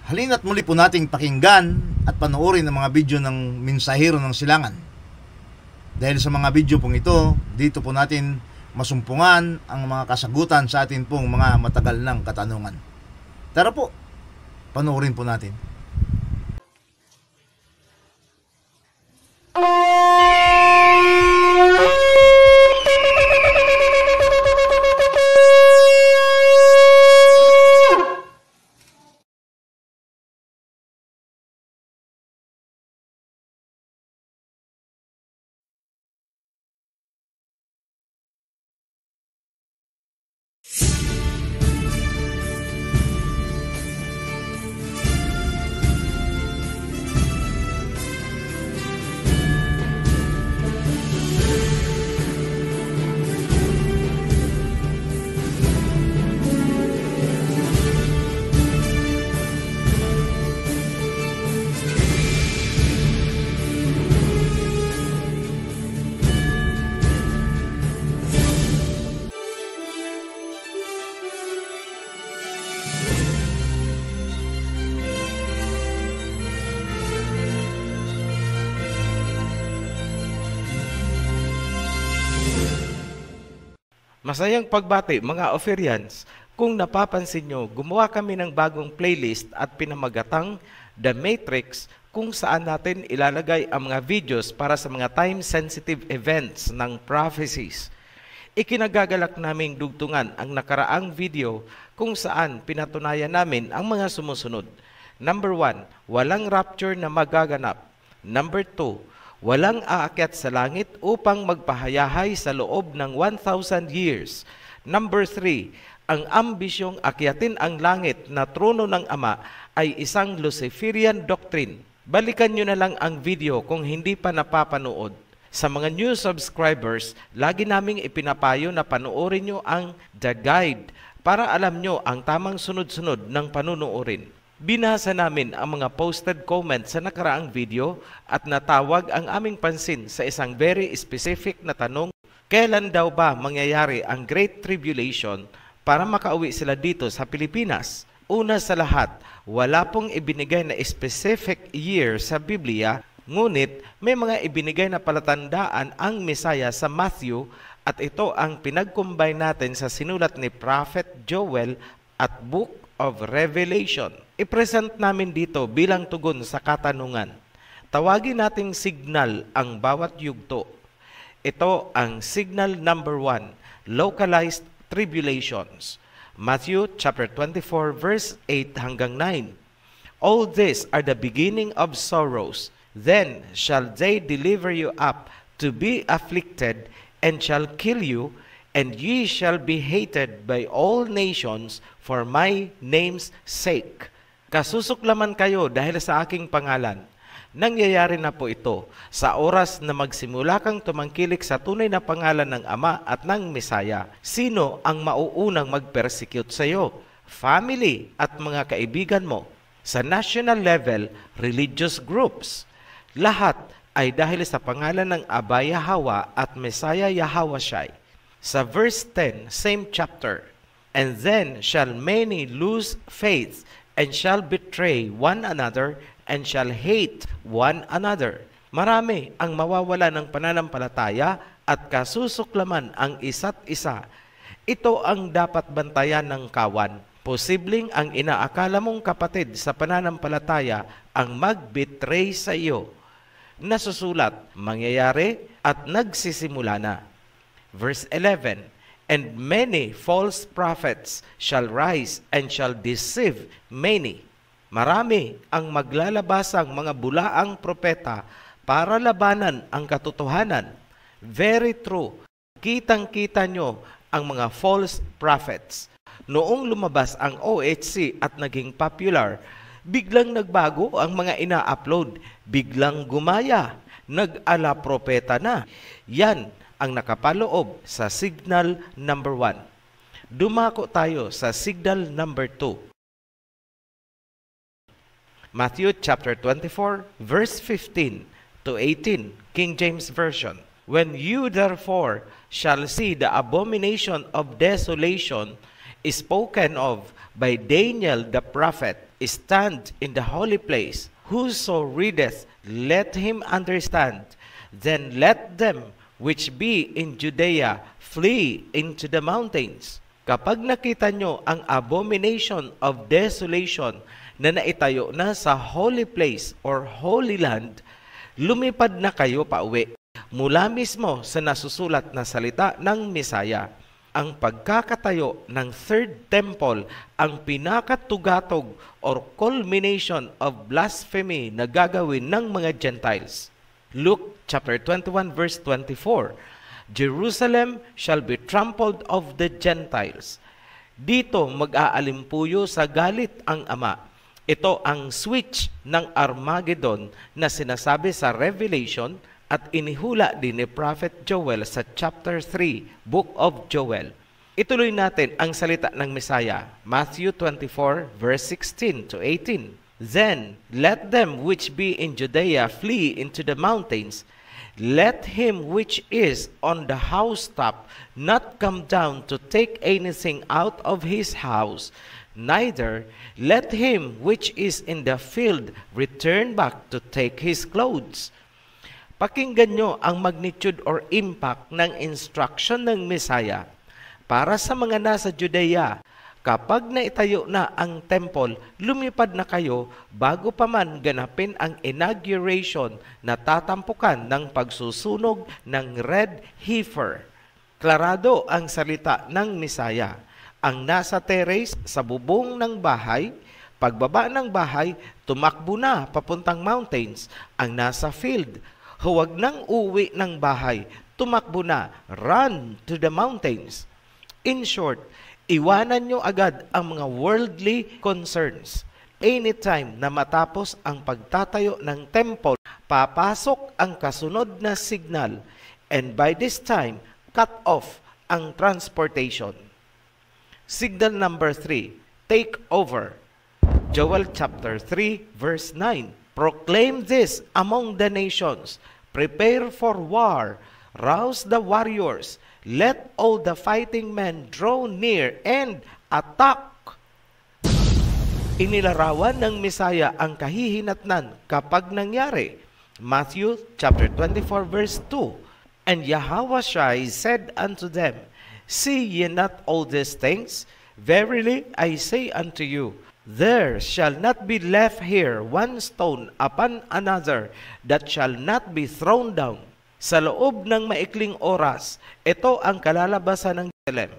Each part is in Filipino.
Halina't muli po nating pakinggan at panoorin ang mga video ng Mensahero ng Silangan. Dahil sa mga video pong ito, dito po natin masumpungan ang mga kasagutan sa atin pong mga matagal ng katanungan. Tara po, panoorin po natin. Masayang pagbati mga Oferians. Kung napapansin nyo, gumawa kami ng bagong playlist at pinamagatang The Matrix kung saan natin ilalagay ang mga videos para sa mga time-sensitive events ng prophecies. Ikinagagalak naming dugtungan ang nakaraang video kung saan pinatunayan namin ang mga sumusunod. Number 1, walang rapture na magaganap. Number 2, walang aakyat sa langit upang magpahayahay sa loob ng 1,000 years. Number 3, ang ambisyong akyatin ang langit na trono ng Ama ay isang Luciferian doctrine. Balikan nyo na lang ang video kung hindi pa napapanood. Sa mga new subscribers, lagi naming ipinapayo na panoorin nyo ang The Guide para alam nyo ang tamang sunod-sunod ng panunuorin. Binasa namin ang mga posted comments sa nakaraang video at natawag ang aming pansin sa isang very specific na tanong, kailan daw ba mangyayari ang Great Tribulation para makauwi sila dito sa Pilipinas? Una sa lahat, wala pong ibinigay na specific year sa Biblia, ngunit may mga ibinigay na palatandaan ang Mesaya sa Matthew at ito ang pinag-combine natin sa sinulat ni Prophet Joel at Book of Revelation. I-present namin dito bilang tugon sa katanungan. Tawagin nating signal ang bawat yugto. Ito ang signal number 1, localized tribulations. Matthew chapter 24 verse 8 hanggang 9. All these are the beginning of sorrows. Then shall they deliver you up to be afflicted, and shall kill you, and ye shall be hated by all nations for my name's sake. Kasusuklaman kayo dahil sa aking pangalan. Nangyayari na po ito sa oras na magsimula kang tumangkilik sa tunay na pangalan ng Ama at ng Mesaya. Sino ang mauunang mag-persecute sa iyo? Family at mga kaibigan mo. Sa national level, religious groups. Lahat ay dahil sa pangalan ng Aba Yahweh at Mesaya Yahawashai. Sa verse 10, same chapter, and then shall many lose faith, and shall betray one another, and shall hate one another. Marami ang mawawala ng pananampalataya at kasusuklaman ang isa't isa. Ito ang dapat bantayan ng kawan. Posibleng ang inaakala mong kapatid sa pananampalataya ang mag-betray sa iyo. Nasusulat, mangyayari at nagsisimula na. Verse 11, and many false prophets shall rise and shall deceive many. Marami ang maglalabasang mga bulaang propeta para labanan ang katotohanan. Very true. Kitang-kita nyo ang mga false prophets. Noong lumabas ang OHC at naging popular, biglang nagbago ang mga ina-upload. Biglang gumaya. Nag-ala propeta na. Yan ang nakapaloob sa signal number 1. Dumako tayo sa signal number 2. Matthew chapter 24, verse 15 to 18, King James Version. When you therefore shall see the abomination of desolation spoken of by Daniel the prophet, stand in the holy place. Whoso readeth, let him understand. Then let them which be in Judea flee into the mountains. Kapag nakita nyo ang abomination of desolation na naitayo na sa holy place or holy land, lumipad na kayo pauwi mula mismo sa nasusulat na salita ng Misaya. Ang pagkakatayo ng third temple ang pinakatugatog or culmination of blasphemy na gagawin ng mga Gentiles. Luke chapter 21 verse 24, Jerusalem shall be trampled of the Gentiles. Dito mag-aalimpuyo sa galit ang Ama. Ito ang switch ng Armageddon na sinasabi sa Revelation at inihula din ni Prophet Joel sa chapter 3, Book of Joel. Ituloy natin ang salita ng Messiah, Matthew 24, verse 16 to 18. Then let them which be in Judea flee into the mountains. Let him which is on the housetop not come down to take anything out of his house, neither let him which is in the field return back to take his clothes. Pakinggan nyo ang magnitude or impact ng instruction ng Messiah para sa mga nasa Judea. Kapag naitayo na ang temple, lumipad na kayo bago pa man ganapin ang inauguration na tatampukan ng pagsusunog ng red heifer. Klarado ang salita ng Messiah. Ang nasa terrace sa bubong ng bahay, pagbaba ng bahay, tumakbo na papuntang mountains. Ang nasa field, huwag nang uwi ng bahay, tumakbo na, run to the mountains. In short, iwanan nyo agad ang mga worldly concerns. Anytime na matapos ang pagtatayo ng temple, papasok ang kasunod na signal, and by this time, cut off ang transportation. Signal number 3, take over. Joel chapter 3 verse 9. Proclaim this among the nations. Prepare for war. Rouse the warriors. Let all the fighting men draw near and attack. Inilarawan ng Misaya ang kahihinatnan kapag nangyari. Matthew chapter 24 verse 2. And Yahushua said unto them, See ye not all these things? Verily I say unto you, there shall not be left here one stone upon another that shall not be thrown down. Sa loob ng maikling oras, ito ang kalalabasan ng Jerusalem.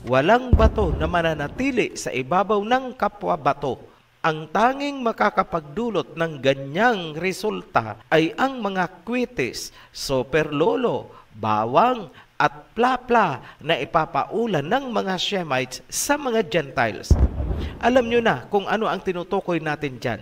Walang bato na mananatili sa ibabaw ng kapwa bato. Ang tanging makakapagdulot ng ganyang resulta ay ang mga kwitis, superlolo, bawang, at plapla na ipapaulan ng mga Shemites sa mga Gentiles. Alam nyo na kung ano ang tinutukoy natin dyan.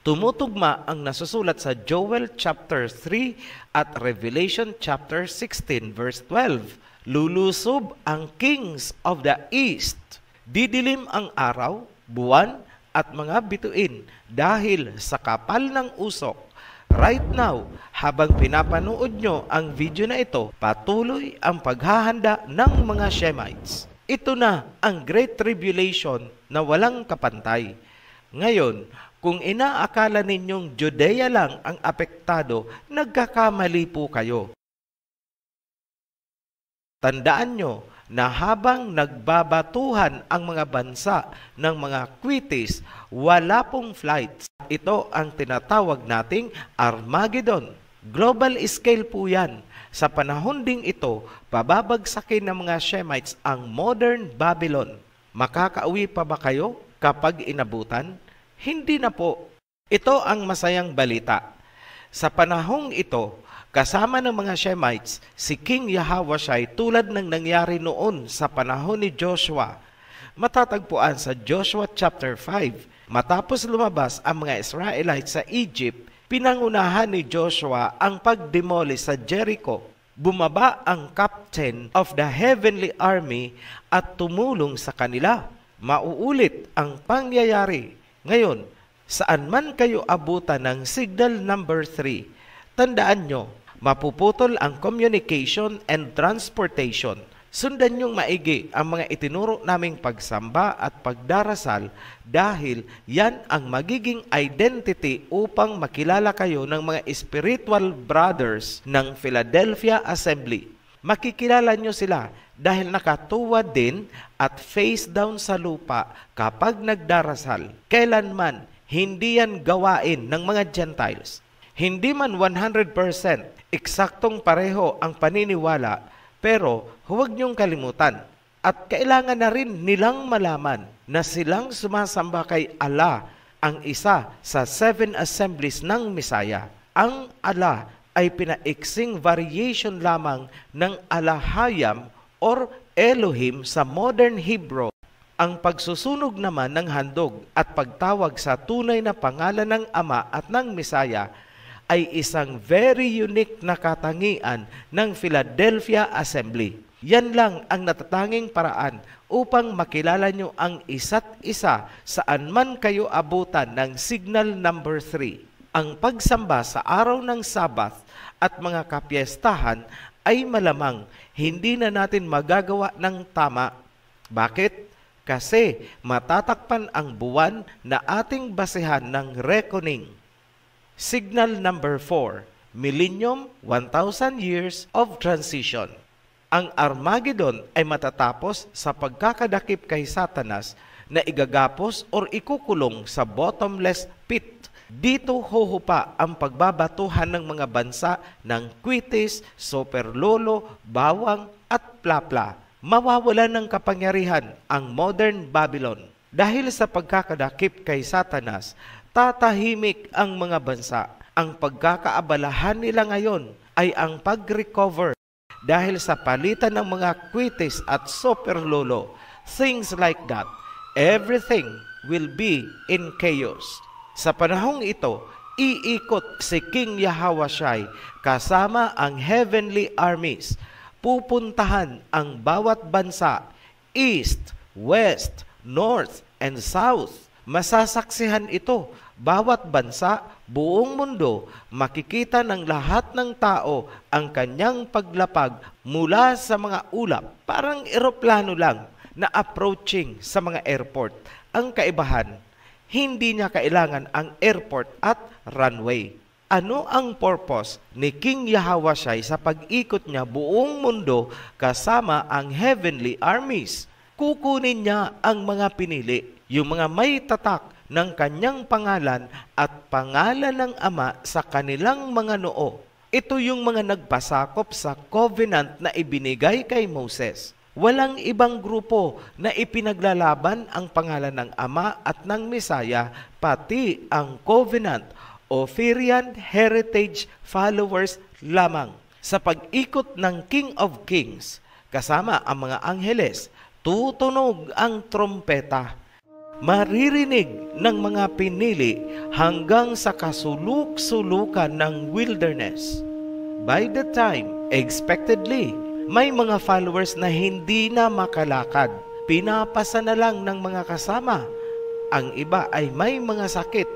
Tumutugma ang nasusulat sa Joel chapter 3 at Revelation chapter 16 verse 12. Lulusob ang kings of the east. Didilim ang araw, buwan, at mga bituin dahil sa kapal ng usok. Right now, habang pinapanood nyo ang video na ito, patuloy ang paghahanda ng mga Shemites. Ito na ang Great Tribulation na walang kapantay. Ngayon, kung inaakala ninyong Judea lang ang apektado, nagkakamali po kayo. Tandaan nyo na habang nagbabatuhan ang mga bansa ng mga kwitis, wala pong flights. Ito ang tinatawag nating Armageddon. Global scale po yan. Sa panahon ding ito, pababagsakin ng mga Shemites ang modern Babylon. Makakauwi pa ba kayo kapag inabutan? Hindi na po. Ito ang masayang balita. Sa panahong ito, kasama ng mga Shemites, si King Yahushua tulad ng nangyari noon sa panahon ni Joshua. Matatagpuan sa Joshua chapter 5. Matapos lumabas ang mga Israelites sa Egypt, pinangunahan ni Joshua ang pagdemoli sa Jericho. Bumaba ang captain of the heavenly army at tumulong sa kanila. Mauulit ang pangyayari. Ngayon, saan man kayo abutan ng signal number 3, tandaan nyo, mapuputol ang communication and transportation. Sundan niyong maigi ang mga itinuro naming pagsamba at pagdarasal dahil yan ang magiging identity upang makilala kayo ng mga spiritual brothers ng Philadelphia Assembly. Makikilala niyo sila dahil nakatuwad din at face down sa lupa kapag nagdarasal. Kailanman, hindi yan gawain ng mga Gentiles. Hindi man 100% eksaktong pareho ang paniniwala, pero huwag niyong kalimutan at kailangan na rin nilang malaman na silang sumasamba kay Allah, ang isa sa 7 assemblies ng Misaya. Ang Allah ay pinaiksing variation lamang ng Alahayam or Elohim sa modern Hebrew. Ang pagsusunog naman ng handog at pagtawag sa tunay na pangalan ng Ama at ng Misaya ay isang very unique na katangian ng Philadelphia Assembly. Yan lang ang natatanging paraan upang makilala nyo ang isa't isa saan man kayo abutan ng signal number 3. Ang pagsamba sa araw ng Sabath at mga kapiestahan ay malamang hindi na natin magagawa ng tama. Bakit? Kasi matatakpan ang buwan na ating basehan ng reckoning. Signal number 4, Millennium, 1,000 years of transition. Ang Armageddon ay matatapos sa pagkakadakip kay Satanas na igagapos or ikukulong sa bottomless pit. Dito huhupa ang pagbabatuhan ng mga bansa ng Kwitis, Superlolo, Bawang at Plapla. Mawawala ng kapangyarihan ang modern Babylon. Dahil sa pagkakadakip kay Satanas, tatahimik ang mga bansa. Ang pagkakaabalahan nila ngayon ay ang pag-recover dahil sa palitan ng mga Kwitis at Superlolo. Things like that. Everything will be in chaos. Sa panahong ito, iikot si King Yahawashai kasama ang heavenly armies. Pupuntahan ang bawat bansa, east, west, north, and south. Masasaksihan ito. Bawat bansa, buong mundo, makikita ng lahat ng tao ang kanyang paglapag mula sa mga ulap. Parang eroplano lang na approaching sa mga airport. Ang kaibahan, hindi niya kailangan ang airport at runway. Ano ang purpose ni King Yahawashai sa pag-ikot niya buong mundo kasama ang heavenly armies? Kukunin niya ang mga pinili, yung mga may tatak ng kanyang pangalan at pangalan ng Ama sa kanilang mga noo. Ito yung mga nagpasakop sa covenant na ibinigay kay Moses. Walang ibang grupo na ipinaglalaban ang pangalan ng Ama at ng Misaya, pati ang covenant o Syrian heritage followers lamang. Sa pag-ikot ng King of Kings, kasama ang mga angheles, tutunog ang trompeta. Maririnig ng mga pinili hanggang sa kasuluk-sulukan ng wilderness. By the time, expectedly, may mga followers na hindi na makalakad. Pinapasa na lang ng mga kasama. Ang iba ay may mga sakit.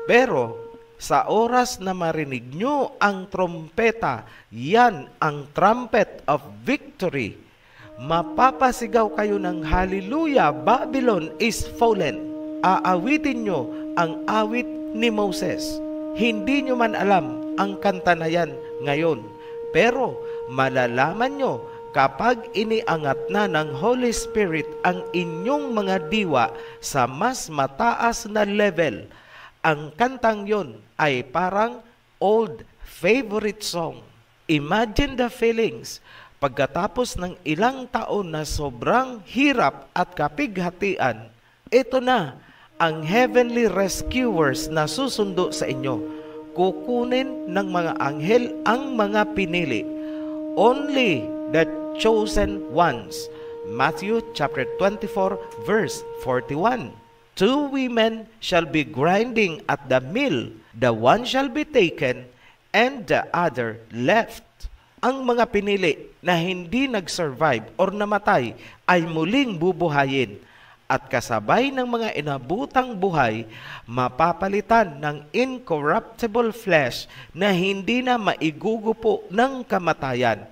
Pero sa oras na marinig nyo ang trompeta, yan ang trumpet of victory. Mapapasigaw kayo ng Hallelujah, Babylon is fallen. Aawitin nyo ang awit ni Moses. Hindi nyo man alam ang kanta na yan ngayon. Pero malalaman nyo kapag iniangat na ng Holy Spirit ang inyong mga diwa sa mas mataas na level. Ang kantang yon ay parang old favorite song. Imagine the feelings pagkatapos ng ilang taon na sobrang hirap at kapighatian. Ito na ang heavenly rescuers na susundo sa inyo. Kukunin ng mga anghel ang mga pinili. Only the chosen ones. Matthew chapter 24 verse 41. 2 women shall be grinding at the mill. The one shall be taken and the other left. Ang mga pinili na hindi nag-survive or namatay ay muling bubuhayin at kasabay ng mga inabutang buhay, mapapalitan ng incorruptible flesh na hindi na maigugupo ng kamatayan.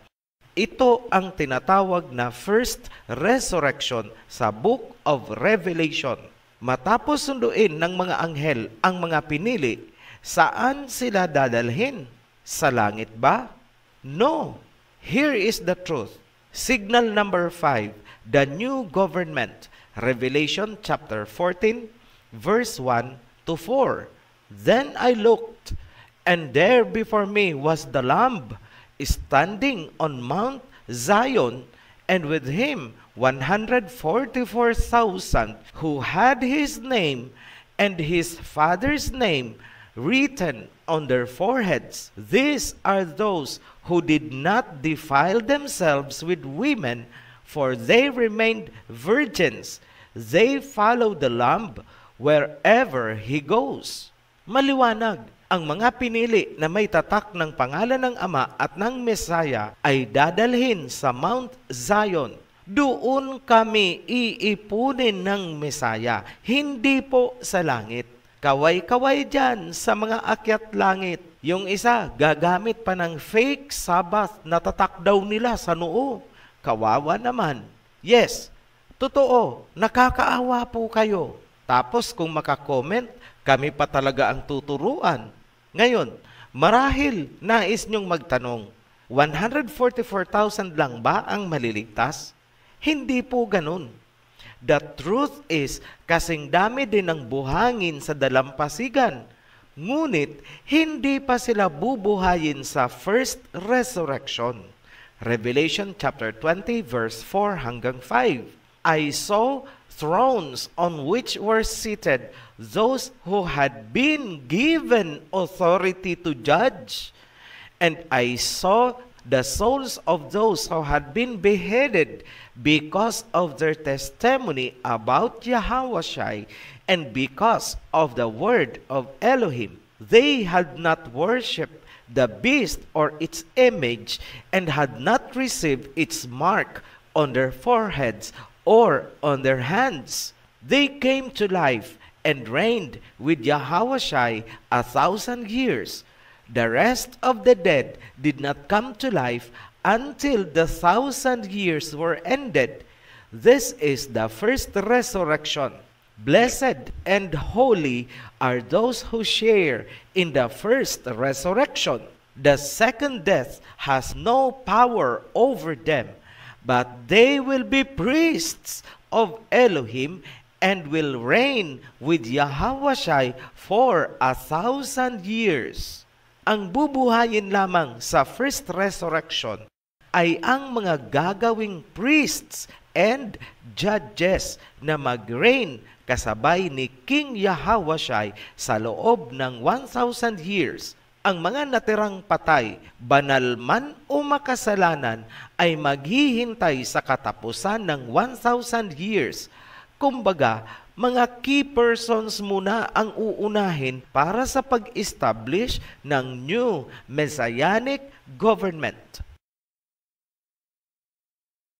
Ito ang tinatawag na first resurrection sa Book of Revelation. Matapos sunduin ng mga anghel ang mga pinili, saan sila dadalhin? Sa langit ba? No. Here is the truth. Signal number 5, the new government. Revelation chapter 14, verse 1 to 4. Then I looked, and there before me was the Lamb, standing on Mount Zion, and with him 144,000 who had his name and his father's name written on their foreheads. These are those who did not defile themselves with women, for they remained virgins. They follow the Lamb wherever he goes. Maliwanag, ang mga pinili na may tatak ng pangalan ng Ama at ng Mesaya ay dadalhin sa Mount Zion. Doon kami iipunin ng Mesaya, hindi po sa langit. Kaway-kaway dyan sa mga akyat langit. Yung isa, gagamit pa ng fake Sabbath na tatak daw nila sa noo. Kawawa naman. Yes, totoo, nakakaawa po kayo. Tapos kung makakomment, kami pa talaga ang tuturuan. Ngayon, marahil nais nyong magtanong, 144,000 lang ba ang maliligtas? Hindi po ganun. The truth is, kasing dami din ng buhangin sa dalampasigan. Ngunit, hindi pa sila bubuhayin sa first resurrection. Revelation chapter 20 verse 4 hanggang 5. I saw thrones on which were seated those who had been given authority to judge. And I saw the souls of those who had been beheaded because of their testimony about Yahweh and because of the word of Elohim. They had not worshipped the beast or its image and had not received its mark on their foreheads or on their hands. They came to life and reigned with Yahweh 1,000 years. The rest of the dead did not come to life until the 1,000 years were ended. This is the first resurrection. Blessed and holy are those who share in the first resurrection. The second death has no power over them, but they will be priests of Elohim and will reign with Yahweh for 1,000 years. Ang bubuhayin lamang sa first resurrection ay ang mga gagawing priests and judges na mag-reign kasabay ni King Yahweh sa loob ng 1,000 years. Ang mga natirang patay, banal man o makasalanan, ay maghihintay sa katapusan ng 1,000 years. Kumbaga, mga key persons muna ang uunahin para sa pag-establish ng new messianic government.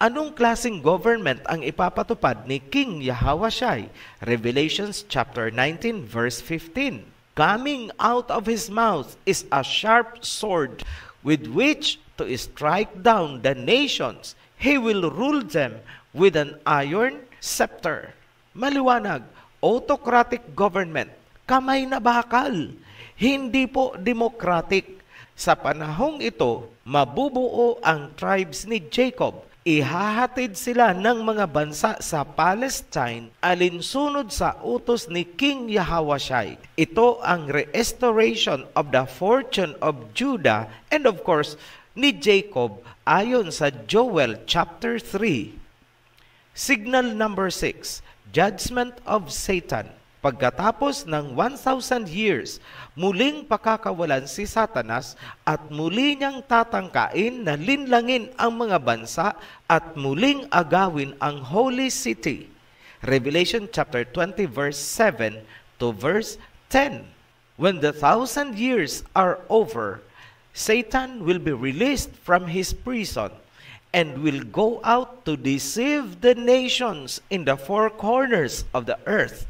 Anong klaseng government ang ipapatupad ni King Yahweh? Revelations chapter 19 verse 15. Coming out of his mouth is a sharp sword with which to strike down the nations. He will rule them with an iron scepter. Maliwanag, autocratic government, kamay na bakal, hindi po democratic. Sa panahong ito, mabubuo ang tribes ni Jacob. Ihahatid sila ng mga bansa sa Palestine alinsunod sa utos ni King Yahweh. Ito ang restoration of the fortune of Judah and of course ni Jacob ayon sa Joel chapter 3. Signal number 6, judgment of Satan. Pagkatapos ng 1,000 years, muling pakakawalan si Satanas at muli niyang tatangkain na linlangin ang mga bansa at muling agawin ang Holy City. Revelation chapter 20 verse 7 to verse 10. When the 1,000 years are over, Satan will be released from his prison and will go out to deceive the nations in the four corners of the earth,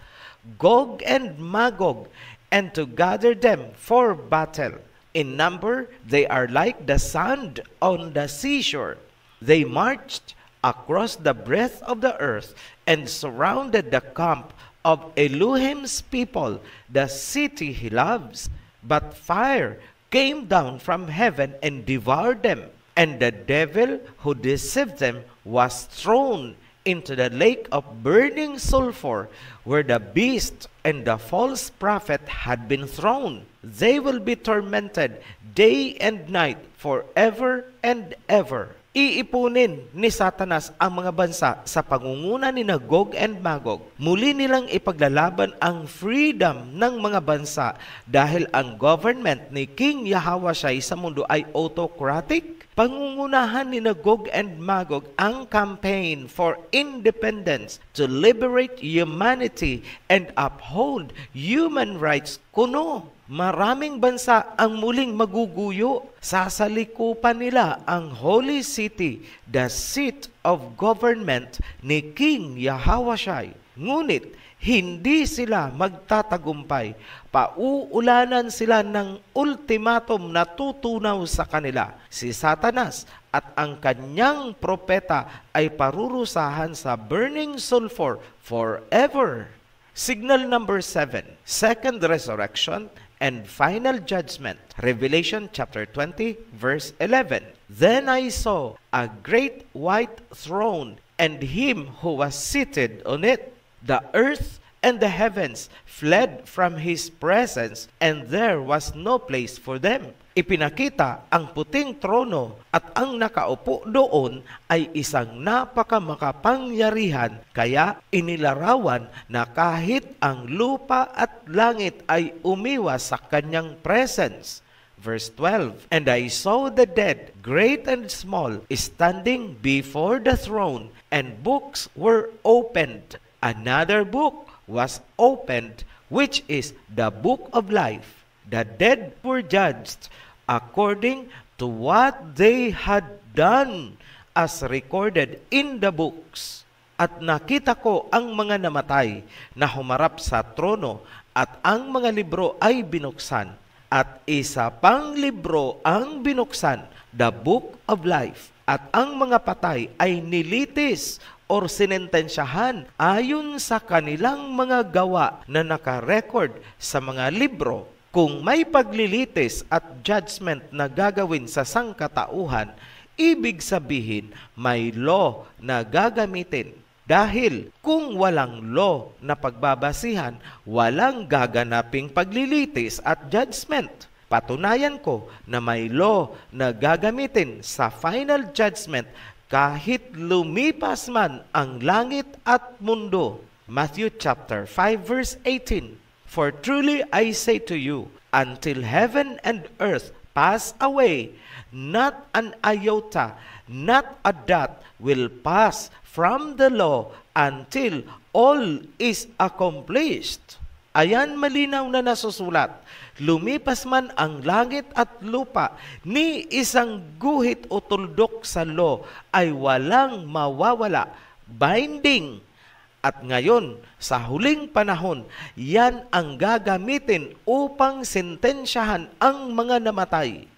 Gog and Magog, and to gather them for battle. In number, they are like the sand on the seashore. They marched across the breadth of the earth and surrounded the camp of Elohim's people, the city he loves. But fire came down from heaven and devoured them, and the devil who deceived them was thrown into the lake of burning sulfur, where the beast and the false prophet had been thrown. They will be tormented day and night forever and ever. Iipunin ni Satanas ang mga bansa sa pangunguna ni Gog and Magog. Muli nilang ipaglalaban ang freedom ng mga bansa dahil ang government ni King Yahawashai sa mundo ay autocratic. Pangungunahan ni Gog and Magog ang campaign for independence to liberate humanity and uphold human rights kuno. Maraming bansa ang muling maguguyo. Sasalikupan nila ang Holy City, the seat of government ni King Yahawashai. Ngunit hindi sila magtatagumpay. Pauulanan sila ng ultimatum na tutunaw sa kanila. Si Satanas at ang kanyang propeta ay parurusahan sa burning sulfur forever. Signal number 7, second resurrection and final judgment. Revelation chapter 20, verse 11. Then I saw a great white throne and him who was seated on it. The earth and the heavens fled from his presence, and there was no place for them. Ipinakita ang puting trono at ang nakaupo doon ay isang napakamakapangyarihan, kaya inilarawan na kahit ang lupa at langit ay umiwas sa kanyang presence. Verse 12, And I saw the dead, great and small, standing before the throne, and books were opened. Another book was opened, which is the book of life. The dead were judged according to what they had done, as recorded in the books. At nakita ko ang mga namatay na humarap sa trono, at ang mga libro ay binuksan. At isa pang libro ang binuksan, the book of life. At ang mga patay ay nilitis or sinentensyahan ayon sa kanilang mga gawa na nakarecord sa mga libro. Kung may paglilitis at judgment na gagawin sa sangkatauhan, ibig sabihin may law na gagamitin. Dahil kung walang law na pagbabasihan, walang gaganaping paglilitis at judgment. Patunayan ko na may law na gagamitin sa final judgment kahit lumipas man ang langit at mundo. Matthew chapter 5 verse 18. For truly I say to you, until heaven and earth pass away, not an iota, not a dot will pass from the law until all is accomplished. Ayan malinaw na nasusulat. Lumipas man ang langit at lupa, ni isang guhit o tuldok sa law ay walang mawawala. Binding. At ngayon, sa huling panahon, yan ang gagamitin upang sentensyahan ang mga namatay.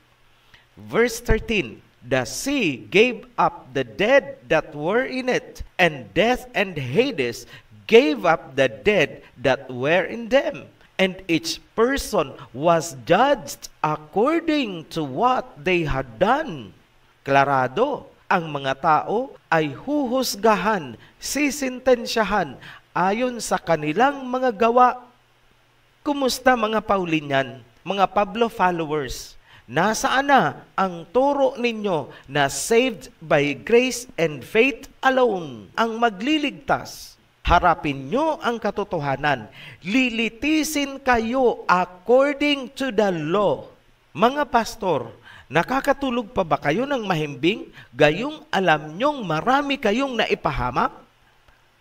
Verse 13, The sea gave up the dead that were in it, and death and Hades gave up the dead that were in them. And each person was judged according to what they had done. Klarado, ang mga tao ay huhusgahan, sisintensyahan ayon sa kanilang mga gawa. Kumusta mga Paulinian, mga Pablo followers? Nasaan na ang turo ninyo na saved by grace and faith alone, ang magliligtas? Harapin nyo ang katotohanan. Lilitisin kayo according to the law. Mga pastor, nakakatulog pa ba kayo ng mahimbing, gayong alam nyong marami kayong naipahamak?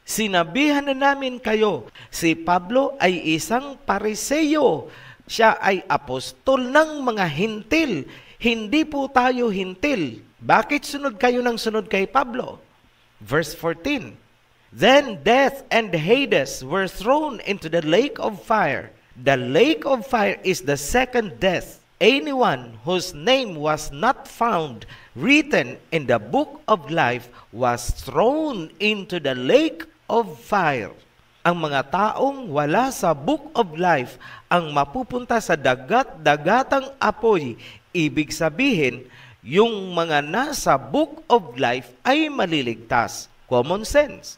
Sinabihan na namin kayo, si Pablo ay isang Pariseo. Siya ay apostol ng mga hintil. Hindi po tayo hintil. Bakit sunod kayo ng sunod kay Pablo? Verse 14, Then death and Hades were thrown into the lake of fire. The lake of fire is the second death. anyone whose name was not found written in the book of life was thrown into the lake of fire. Ang mga taong wala sa book of life ang mapupunta sa dagat-dagatang apoy. Ibig sabihin, yung mga nasa book of life ay maliligtas. Common sense.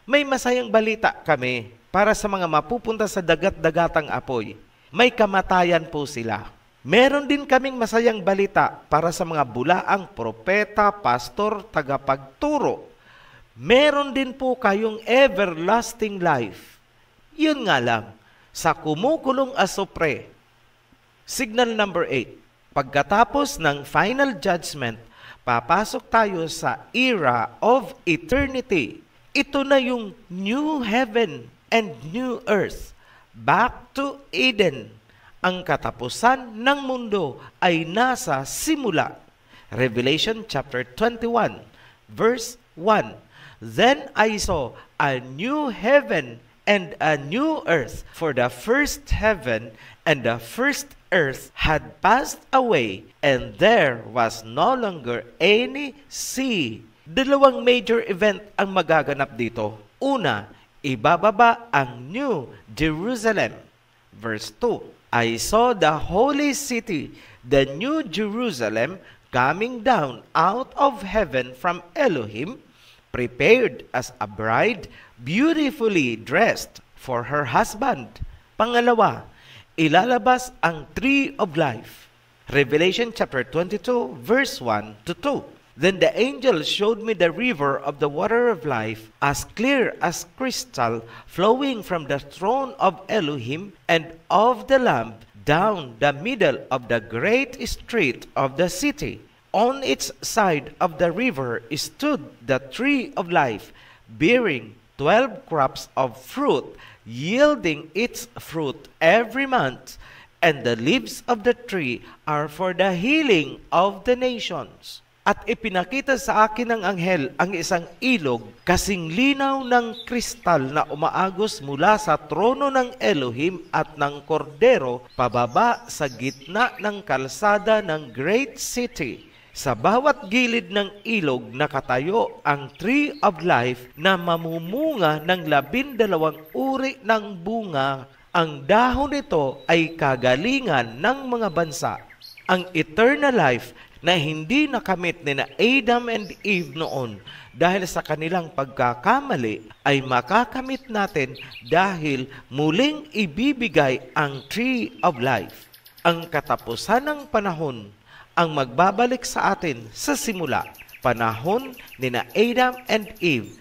May masayang balita kami para sa mga mapupunta sa dagat-dagatang apoy. May kamatayan po sila. Meron din kaming masayang balita para sa mga bulaang propeta, pastor, tagapagturo. Meron din po kayong everlasting life. Yun nga lang, sa kumukulong asupre. Signal number 8. Pagkatapos ng final judgment, papasok tayo sa era of eternity. Ito na yung new heaven and new earth. Back to Eden. Ang katapusan ng mundo ay nasa simula. Revelation chapter 21, verse 1. Then I saw a new heaven and a new earth, for the first heaven and the first earth had passed away, and there was no longer any sea. Dalawang major event ang magaganap dito. Una, ibababa ang New Jerusalem. Verse 2. I saw the holy city, the New Jerusalem, coming down out of heaven from Elohim, prepared as a bride, beautifully dressed for her husband. Pangalawa, ilalabas ang tree of life. Revelation chapter 22, verse 1 to 2. Then the angel showed me the river of the water of life, as clear as crystal, flowing from the throne of Elohim and of the Lamb down the middle of the great street of the city. On its side of the river stood the tree of life, bearing 12 crops of fruit, yielding its fruit every month, and the leaves of the tree are for the healing of the nations. At ipinakita sa akin ng anghel ang isang ilog kasing linaw ng kristal na umaagos mula sa trono ng Elohim at ng Kordero pababa sa gitna ng kalsada ng great city. Sa bawat gilid ng ilog nakatayo ang tree of life na mamumunga ng 12 uri ng bunga. Ang dahon nito ay kagalingan ng mga bansa. Ang eternal life na hindi nakamit ni na Adam and Eve noon dahil sa kanilang pagkakamali ay makakamit natin dahil muling ibibigay ang tree of life. Ang katapusan ng panahon ang magbabalik sa atin sa simula, panahon ni na Adam and Eve.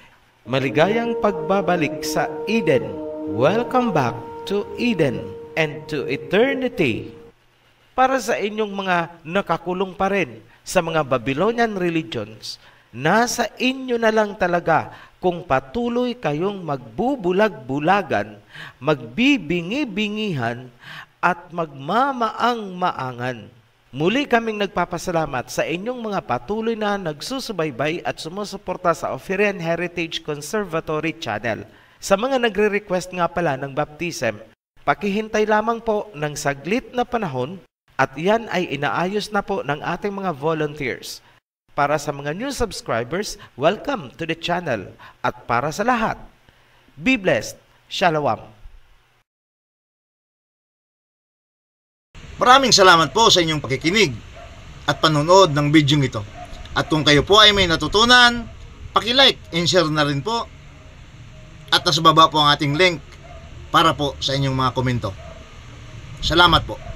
Maligayang pagbabalik sa Eden. Welcome back to Eden and to eternity. Para sa inyong mga nakakulong pa rin sa mga Babylonian religions, nasa inyo na lang talaga kung patuloy kayong magbubulag-bulagan, magbibingi-bingihan, at magmamaang-maangan. Muli kaming nagpapasalamat sa inyong mga patuloy na nagsusubaybay at sumusuporta sa Oferian Heritage Conservatory Channel. Sa mga nagre-request nga pala ng baptism, pakihintay lamang po ng saglit na panahon at yan ay inaayos na po ng ating mga volunteers. Para sa mga new subscribers, welcome to the channel. At para sa lahat, be blessed. Shalom. Maraming salamat po sa inyong pakikinig at panonood ng video ito. At kung kayo po ay may natutunan, paki-like and share na rin po. At nasa baba po ang ating link para po sa inyong mga komento. Salamat po.